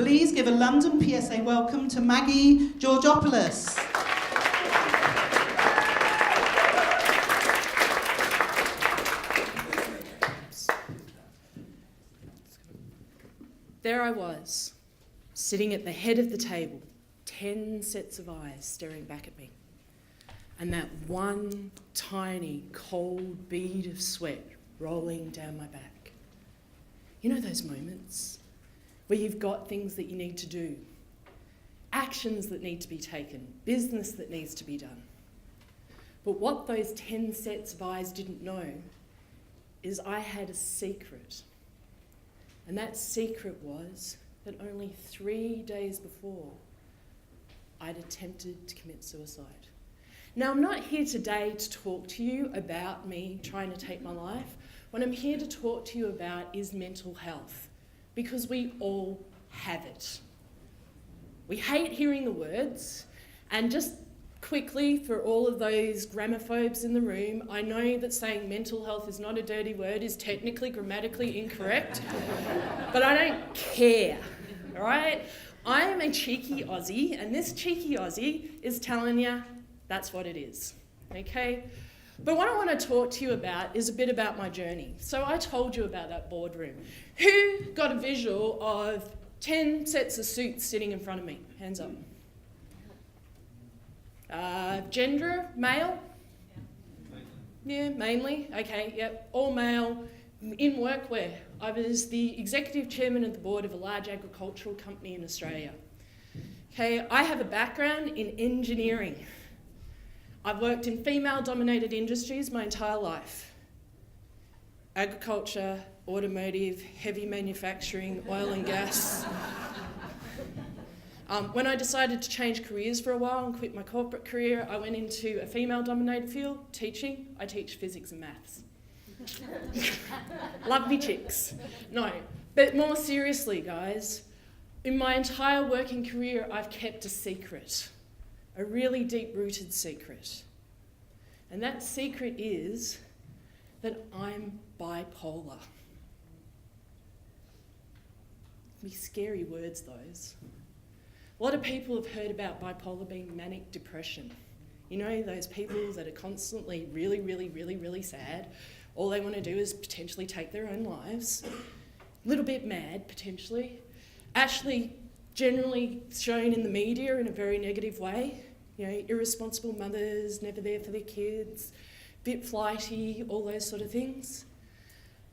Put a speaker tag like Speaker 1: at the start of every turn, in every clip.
Speaker 1: Please give a London PSA welcome to Maggie Georgopoulos.
Speaker 2: There I was, sitting at the head of the table, 10 sets of eyes staring back at me, and that one tiny cold bead of sweat rolling down my back. You know those moments where you've got things that you need to do, actions that need to be taken, business that needs to be done. But what those 10 sets of eyes didn't know is I had a secret. And that secret was that only 3 days before, I'd attempted to commit suicide. Now, I'm not here today to talk to you about me trying to take my life. What I'm here to talk to you about is mental health, because we all have it. We hate hearing the words, and just quickly, for all of those grammaphobes in the room, I know that saying mental health is not a dirty word is technically, grammatically incorrect, but I don't care, all right? I am a cheeky Aussie, and this cheeky Aussie is telling you that's what it is, okay? But what I want to talk to you about is a bit about my journey. So I told you about that boardroom. Who got a visual of 10 sets of suits sitting in front of me? Hands up. Gender, male? Yeah, mainly. Okay, yep, all male, in workwear. I was the executive chairman of the board of a large agricultural company in Australia. Okay, I have a background in engineering. I've worked in female-dominated industries my entire life. Agriculture, automotive, heavy manufacturing, oil and gas. When I decided to change careers for a while and quit my corporate career, I went into a female-dominated field, teaching. I teach physics and maths. Love me chicks. No, but more seriously, guys, in my entire working career, I've kept a secret, a really deep-rooted secret. And that secret is that I'm bipolar. Be scary words, those. A lot of people have heard about bipolar being manic depression. You know, those people that are constantly really, really, really, really sad. All they want to do is potentially take their own lives. A little bit mad, potentially. Actually, generally shown in the media in a very negative way. You know, irresponsible mothers, never there for their kids, bit flighty, all those sort of things.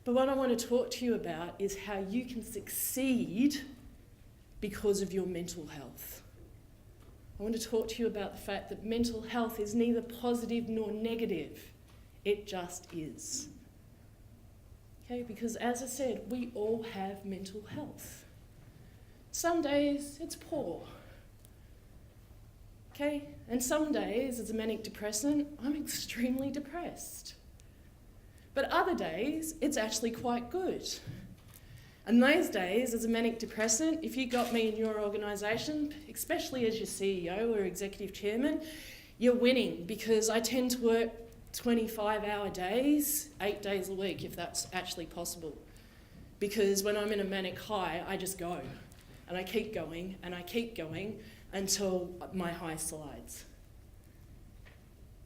Speaker 2: But what I want to talk to you about is how you can succeed because of your mental health. I want to talk to you about the fact that mental health is neither positive nor negative. It just is. Okay, because as I said, we all have mental health. Some days it's poor. Okay, and some days as a manic depressant, I'm extremely depressed. But other days, it's actually quite good. And those days, as a manic depressant, if you got me in your organisation, especially as your CEO or executive chairman, you're winning, because I tend to work 25-hour days, 8 days a week, if that's actually possible. Because when I'm in a manic high, I just go. And I keep going, and I keep going until my high slides.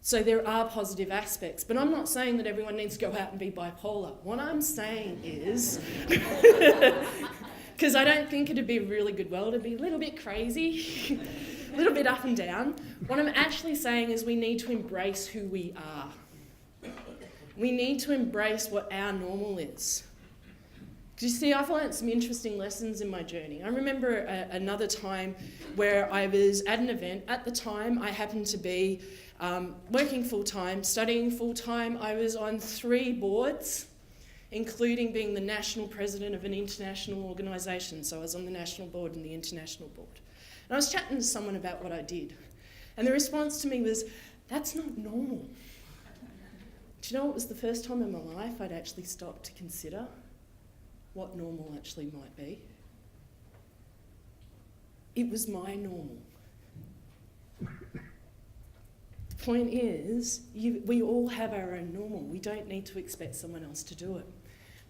Speaker 2: So there are positive aspects, but I'm not saying that everyone needs to go out and be bipolar. What I'm saying is, because I don't think it'd be a really good world, it'd be a little bit crazy, a little bit up and down. What I'm actually saying is we need to embrace who we are. We need to embrace what our normal is. Because you see, I've learned some interesting lessons in my journey. I remember another time where I was at an event. At the time, I happened to be working full-time, studying full-time. I was on 3 boards, including being the national president of an international organisation. So I was on the national board and the international board. And I was chatting to someone about what I did. And the response to me was, that's not normal. Do you know, it was the first time in my life I'd actually stopped to consider what normal actually might be. It was my normal. The point is, we all have our own normal. We don't need to expect someone else to do it.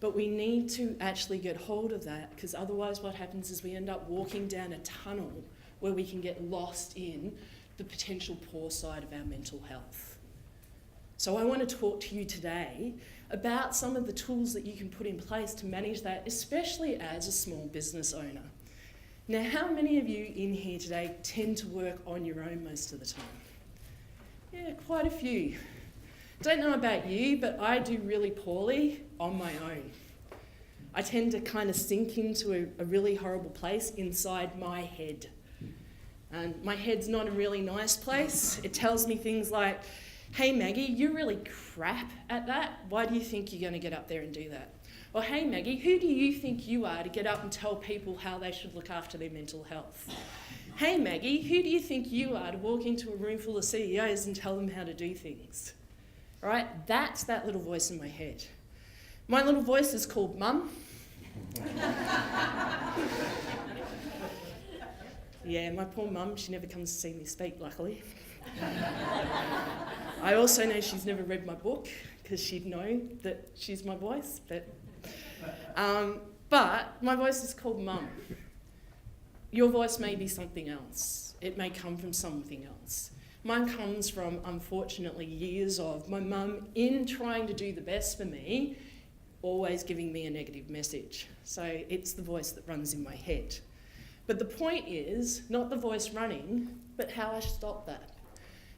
Speaker 2: But we need to actually get hold of that, because otherwise what happens is we end up walking down a tunnel where we can get lost in the potential poor side of our mental health. So I want to talk to you today about some of the tools that you can put in place to manage that, especially as a small business owner. Now, how many of you in here today tend to work on your own most of the time? Yeah, quite a few. Don't know about you, but I do really poorly on my own. I tend to kind of sink into a really horrible place inside my head. And my head's not a really nice place. It tells me things like, hey Maggie, you're really crap at that. Why do you think you're going to get up there and do that? Or hey Maggie, who do you think you are to get up and tell people how they should look after their mental health? Hey Maggie, who do you think you are to walk into a room full of CEOs and tell them how to do things? Right? That's that little voice in my head. My little voice is called Mum. Yeah, my poor mum, she never comes to see me speak, luckily. I also know she's never read my book, because she'd know that she's my voice. But my voice is called Mum. Your voice may be something else. It may come from something else. Mine comes from, unfortunately, years of my mum, in trying to do the best for me, always giving me a negative message. So it's the voice that runs in my head. But the point is, not the voice running, but how I stop that.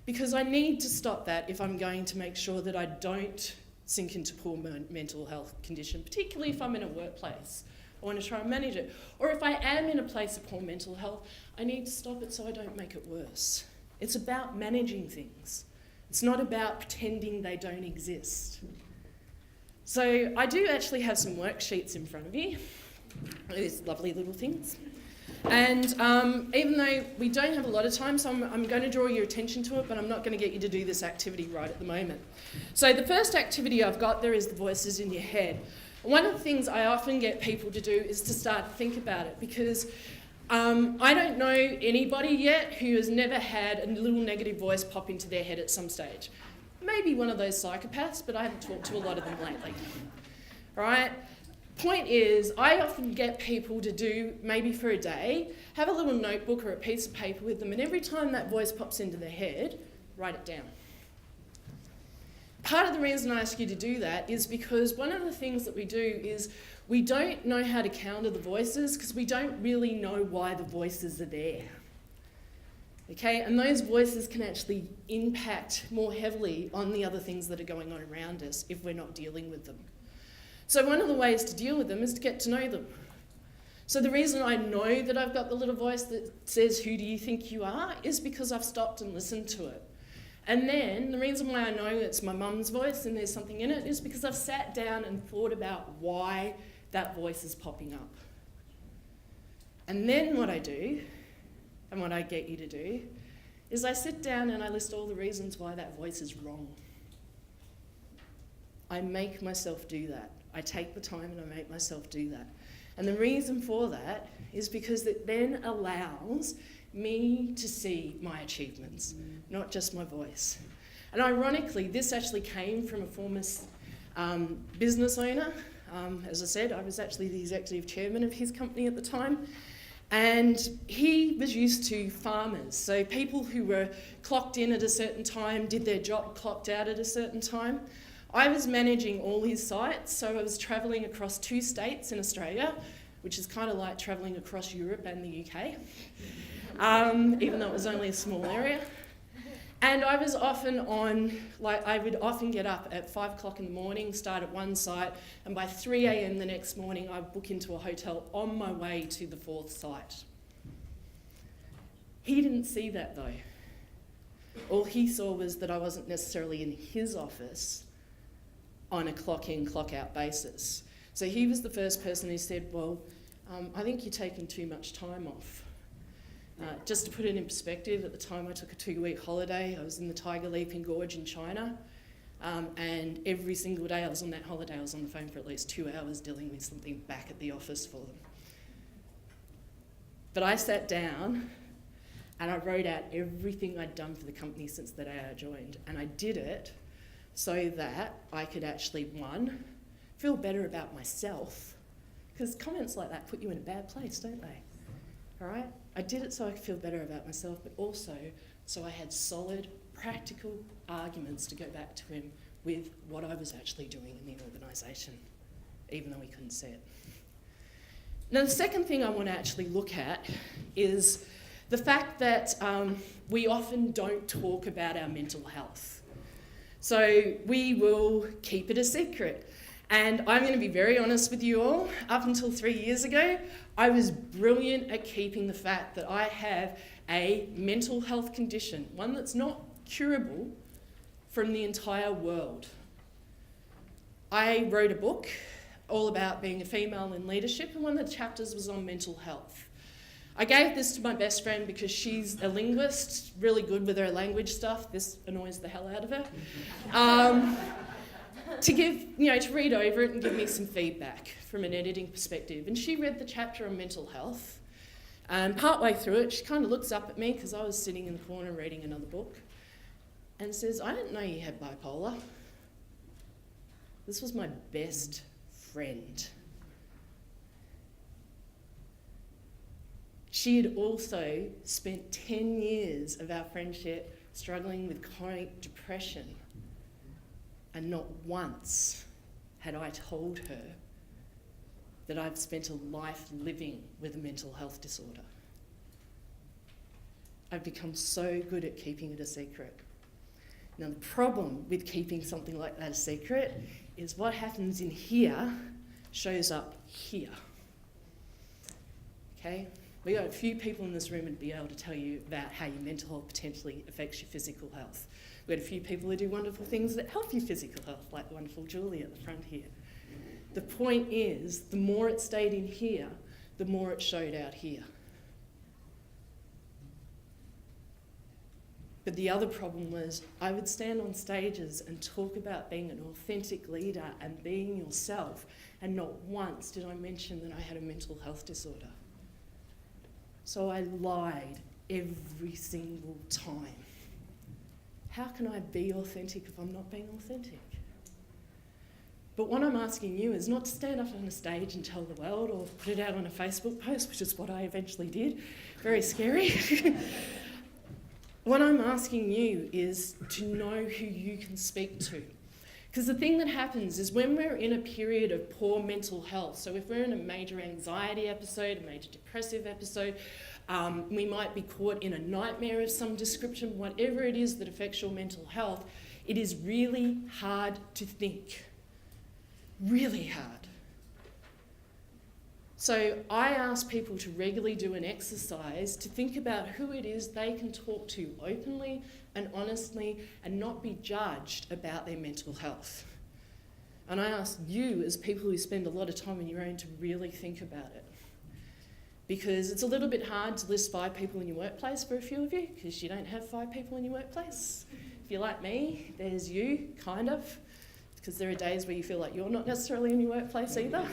Speaker 2: Because I need to stop that if I'm going to make sure that I don't sink into poor mental health condition, particularly if I'm in a workplace. I want to try and manage it. Or if I am in a place of poor mental health, I need to stop it so I don't make it worse. It's about managing things. It's not about pretending they don't exist. So I do actually have some worksheets in front of you. These lovely little things. And even though we don't have a lot of time, so I'm going to draw your attention to it, but I'm not going to get you to do this activity right at the moment. So the first activity I've got there is the voices in your head. One of the things I often get people to do is to start to think about it, because I don't know anybody yet who has never had a little negative voice pop into their head at some stage. Maybe one of those psychopaths, but I haven't talked to a lot of them lately. Right? Point is, I often get people to do, maybe for a day, have a little notebook or a piece of paper with them, and every time that voice pops into their head, write it down. Part of the reason I ask you to do that is because one of the things that we do is we don't know how to counter the voices because we don't really know why the voices are there. Okay, and those voices can actually impact more heavily on the other things that are going on around us if we're not dealing with them. So one of the ways to deal with them is to get to know them. So the reason I know that I've got the little voice that says, who do you think you are, is because I've stopped and listened to it. And then the reason why I know it's my mum's voice and there's something in it is because I've sat down and thought about why that voice is popping up. And then what I do, and what I get you to do, is I sit down and I list all the reasons why that voice is wrong. I make myself do that. I take the time and I make myself do that. And the reason for that is because it then allows me to see my achievements, not just my voice. And ironically, this actually came from a former business owner. As I said, I was actually the executive chairman of his company at the time. And he was used to farmers, so people who were clocked in at a certain time, did their job, clocked out at a certain time. I was managing all his sites, so I was travelling across 2 states in Australia, which is kind of like travelling across Europe and the UK, even though it was only a small area. And I was often on, I would often get up at 5 o'clock in the morning, start at one site, and by 3 a.m. the next morning I'd book into a hotel on my way to the 4th site. He didn't see that though. All he saw was that I wasn't necessarily in his office on a clock-in, clock-out basis. So he was the first person who said, well, I think you're taking too much time off. Just to put it in perspective, at the time I took a 2-week holiday. I was in the Tiger Leaping Gorge in China, and every single day I was on that holiday, I was on the phone for at least 2 hours dealing with something back at the office for them. But I sat down and I wrote out everything I'd done for the company since the day I joined, and I did it so that I could actually, 1, feel better about myself, because comments like that put you in a bad place, don't they? All right? I did it so I could feel better about myself, but also so I had solid, practical arguments to go back to him with what I was actually doing in the organisation, even though he couldn't see it. Now, the second thing I want to actually look at is the fact that we often don't talk about our mental health. So we will keep it a secret. And I'm going to be very honest with you all. Up until 3 years ago, I was brilliant at keeping the fact that I have a mental health condition, one that's not curable, from the entire world. I wrote a book all about being a female in leadership, and one of the chapters was on mental health. I gave this to my best friend because she's a linguist, really good with her language stuff. This annoys the hell out of her. To read over it and give me some feedback from an editing perspective. And she read the chapter on mental health. And partway through it, she kind of looks up at me because I was sitting in the corner reading another book and says, "I didn't know you had bipolar." This was my best friend. She had also spent 10 years of our friendship struggling with chronic depression, and not once had I told her that I'd spent a life living with a mental health disorder. I've become so good at keeping it a secret. Now, the problem with keeping something like that a secret is what happens in here shows up here. Okay? We got a few people in this room who'd be able to tell you about how your mental health potentially affects your physical health. We've got a few people who do wonderful things that help your physical health, like the wonderful Julie at the front here. The point is, the more it stayed in here, the more it showed out here. But the other problem was I would stand on stages and talk about being an authentic leader and being yourself, and not once did I mention that I had a mental health disorder. So I lied every single time. How can I be authentic if I'm not being authentic? But what I'm asking you is not to stand up on a stage and tell the world or put it out on a Facebook post, which is what I eventually did. Very scary. What I'm asking you is to know who you can speak to. Because the thing that happens is when we're in a period of poor mental health, so if we're in a major anxiety episode, a major depressive episode, we might be caught in a nightmare of some description, whatever it is that affects your mental health, it is really hard to think. Really hard. So I ask people to regularly do an exercise to think about who it is they can talk to openly and honestly and not be judged about their mental health. And I ask you, as people who spend a lot of time on your own, to really think about it. Because it's a little bit hard to list 5 people in your workplace for a few of you, because you don't have 5 people in your workplace. If you're like me, there's you, kind of. Because there are days where you feel like you're not necessarily in your workplace either.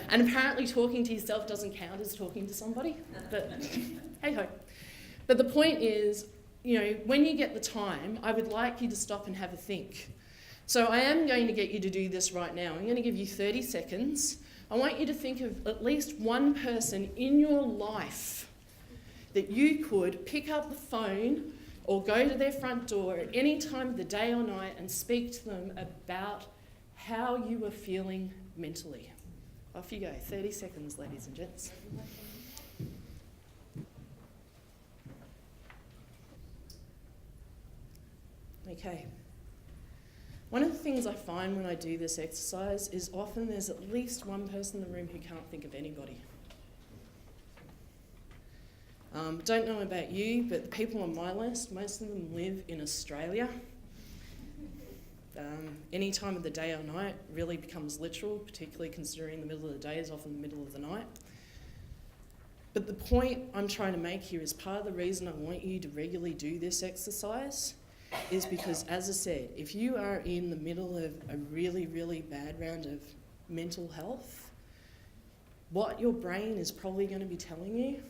Speaker 2: And apparently talking to yourself doesn't count as talking to somebody, but hey-ho. But the point is, when you get the time, I would like you to stop and have a think. So I am going to get you to do this right now. I'm going to give you 30 seconds. I want you to think of at least one person in your life that you could pick up the phone or go to their front door at any time of the day or night and speak to them about how you were feeling mentally. Off you go. 30 seconds, ladies and gents. Okay. One of the things I find when I do this exercise is often there's at least one person in the room who can't think of anybody. Don't know about you, but the people on my list, most of them live in Australia. Any time of the day or night really becomes literal, particularly considering the middle of the day is often the middle of the night. But the point I'm trying to make here is part of the reason I want you to regularly do this exercise is because, as I said, if you are in the middle of a really, really bad round of mental health, what your brain is probably going to be telling you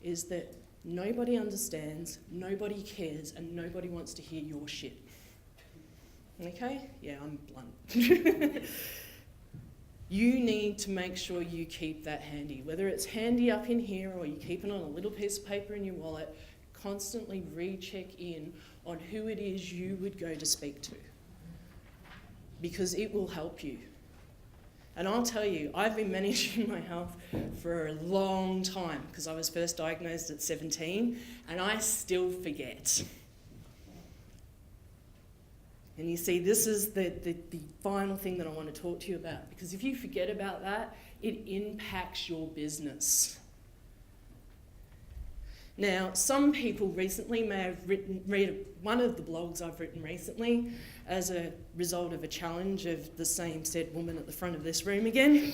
Speaker 2: is that nobody understands, nobody cares, and nobody wants to hear your shit. Okay? Yeah, I'm blunt. You need to make sure you keep that handy. Whether it's handy up in here or you keep it on a little piece of paper in your wallet, constantly recheck in on who it is you would go to speak to, because it will help you. And I'll tell you, I've been managing my health for a long time because I was first diagnosed at 17 and I still forget. And you see, this is the final thing that I want to talk to you about, because if you forget about that, it impacts your business. Now, some people recently may have read one of the blogs I've written recently as a result of a challenge of the same said woman at the front of this room again.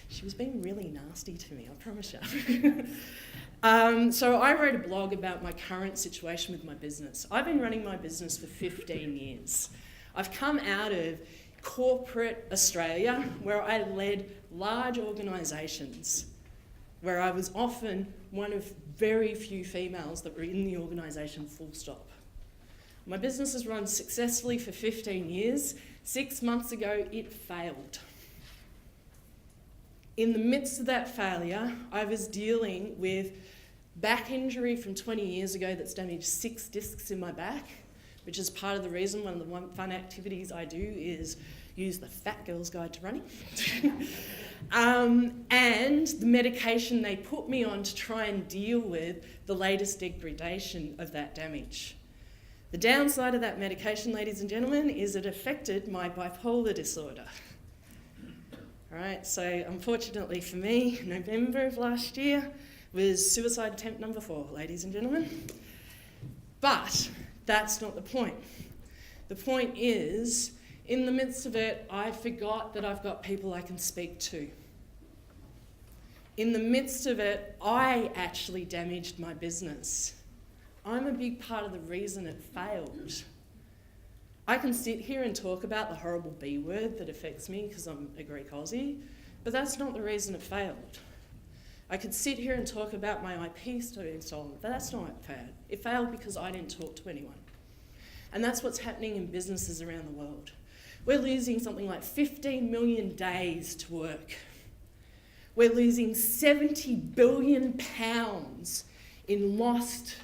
Speaker 2: She was being really nasty to me, I promise you. So I wrote a blog about my current situation with my business. I've been running my business for 15 years. I've come out of corporate Australia where I led large organisations, where I was often one of very few females that were in the organisation, full stop. My business has run successfully for 15 years. 6 months ago, it failed. In the midst of that failure, I was dealing with back injury from 20 years ago that's damaged 6 discs in my back, which is part of the reason one of the fun activities I do is use the Fat Girl's Guide to Running. And the medication they put me on to try and deal with the latest degradation of that damage. The downside of that medication, ladies and gentlemen, is it affected my bipolar disorder. All right, so unfortunately for me, November of last year was suicide attempt number 4, ladies and gentlemen. But that's not the point. The point is, in the midst of it, I forgot that I've got people I can speak to. In the midst of it, I actually damaged my business. I'm a big part of the reason it failed. I can sit here and talk about the horrible B word that affects me because I'm a Greek Aussie, but that's not the reason it failed. I could sit here and talk about my IP being stolen, but that's not what it failed. It failed because I didn't talk to anyone. And that's what's happening in businesses around the world. We're losing something like 15 million days to work. We're losing 70 billion pounds in lost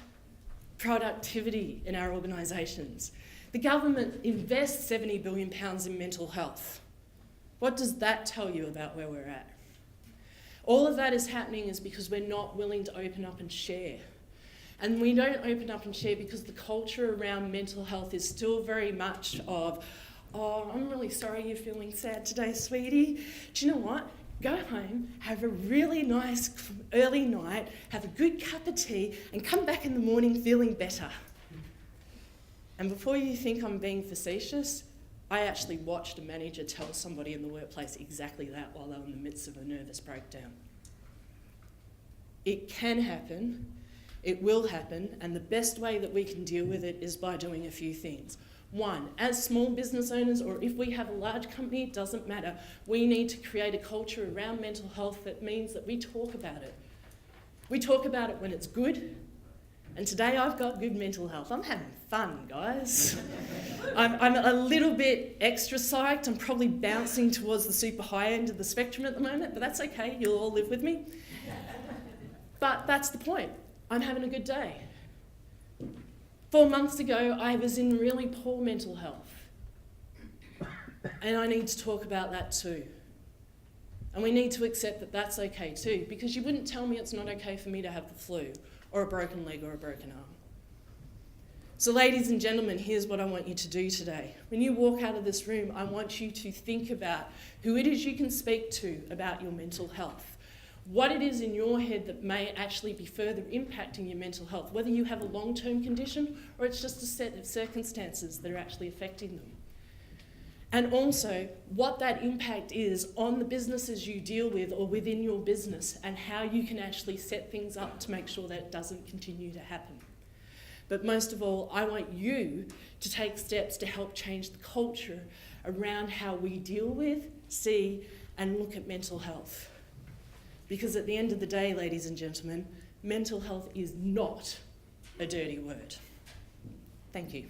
Speaker 2: productivity in our organisations. The government invests 70 billion pounds in mental health. What does that tell you about where we're at? All of that is happening is because we're not willing to open up and share. And we don't open up and share because the culture around mental health is still very much of, oh, I'm really sorry you're feeling sad today, sweetie. Do you know what? Go home, have a really nice early night, have a good cup of tea, and come back in the morning feeling better. And before you think I'm being facetious, I actually watched a manager tell somebody in the workplace exactly that while they were in the midst of a nervous breakdown. It can happen, it will happen, and the best way that we can deal with it is by doing a few things. 1, as small business owners, or if we have a large company, it doesn't matter. We need to create a culture around mental health that means that we talk about it. We talk about it when it's good, and today I've got good mental health. I'm having fun, guys. I'm a little bit extra psyched. I'm probably bouncing towards the super high end of the spectrum at the moment, but that's okay. You'll all live with me. But that's the point. I'm having a good day. 4 months ago, I was in really poor mental health. And I need to talk about that too. And we need to accept that that's okay too, because you wouldn't tell me it's not okay for me to have the flu, or a broken leg, or a broken arm. So ladies and gentlemen, here's what I want you to do today. When you walk out of this room, I want you to think about who it is you can speak to about your mental health. What it is in your head that may actually be further impacting your mental health, whether you have a long-term condition or it's just a set of circumstances that are actually affecting them. And also, what that impact is on the businesses you deal with or within your business, and how you can actually set things up to make sure that it doesn't continue to happen. But most of all, I want you to take steps to help change the culture around how we deal with, see, and look at mental health. Because at the end of the day, ladies and gentlemen, mental health is not a dirty word. Thank you.